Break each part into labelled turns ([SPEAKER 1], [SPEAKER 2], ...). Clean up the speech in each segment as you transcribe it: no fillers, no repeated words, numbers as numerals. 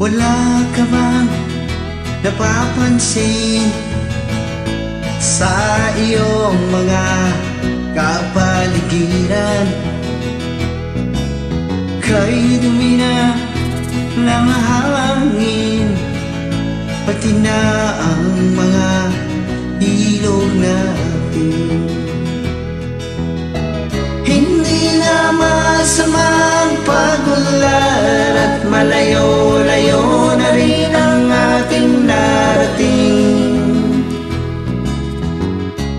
[SPEAKER 1] Wala ka bang napapansin sa iyong mga kapaligiran? Kay dumi na ng hangin, pati na ang mga ilog natin. Hindi na masamang pag-ulan at malayo-layo na rin ang ating narating.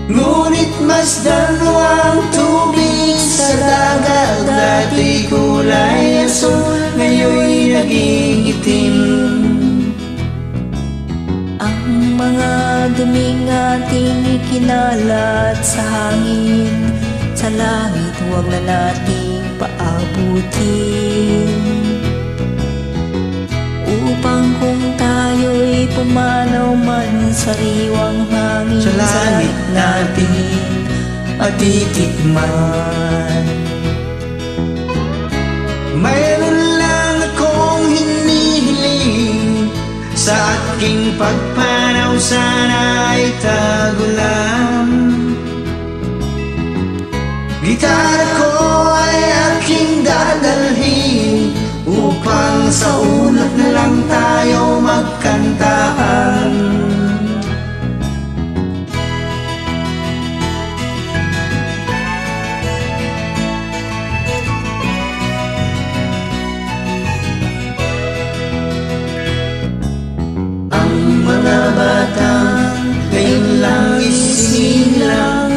[SPEAKER 1] Ngunit masdan mo ang tubig sa dagat, dati kulay asul, ngayon'y naging itim.
[SPEAKER 2] Ang mga duming ating ikinalat sa hangin, sa langit huwag na nating paabutin, upang kung tayo'y pumanaw man sa sariwang hangin,
[SPEAKER 1] sa langit natin matitikman. Mayroon lang akong hinihiling, sa aking pagpanaw sana'y tagulan. Gitara ko ay aking dadalhin, upang sa ulap na lang tayo magkantaan. Ang mga bata ngayon lang isinilang,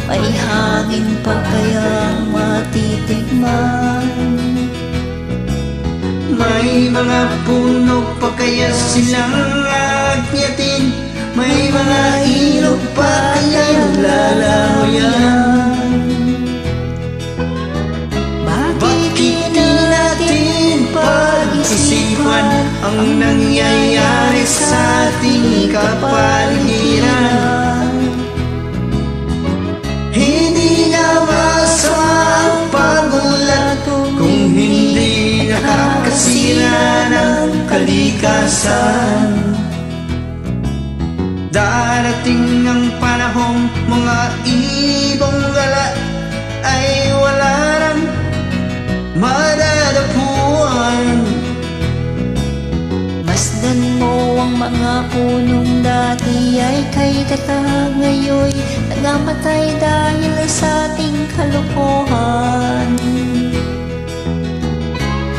[SPEAKER 2] may hangin pa kayang matitikman?
[SPEAKER 1] may mga puno pa kaya silang agyatin? May mga ilog pa kayang lalamuyan? Bakit di natin pag-isipan ang nangyayari sa ating kapaligiran? Hindi na masama ang pag-ulan kung hindi nakakasira ng kalikasan. Darating ang panahong mga ibong gala ay wala nang madadapuan.
[SPEAKER 2] Masdan mo ang mga punong dati ay kay katag, ngayon nagamatay dahil sa ating kalokohan.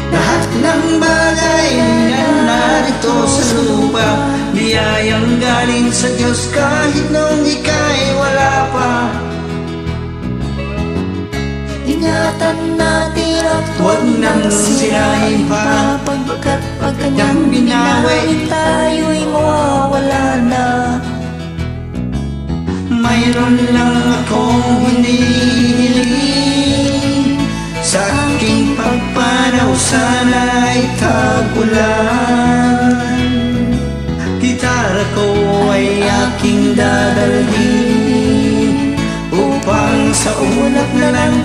[SPEAKER 1] Lahat ng bagay na narito sa lupa, biyayang galing sa Diyos kahit nung ika'y wala pa.
[SPEAKER 2] Ingatan natin at
[SPEAKER 1] Huwag nang sirain pa,
[SPEAKER 2] pagkat pag
[SPEAKER 1] kanyang
[SPEAKER 2] kanyang
[SPEAKER 1] binawi,
[SPEAKER 2] binawin tayo'y mawawala na.
[SPEAKER 1] mayroon lang akong hinihiling, sa aking pagpanaw sana'y tagulan. Gitara ko ay aking dadalhin, upang sa ulap na lang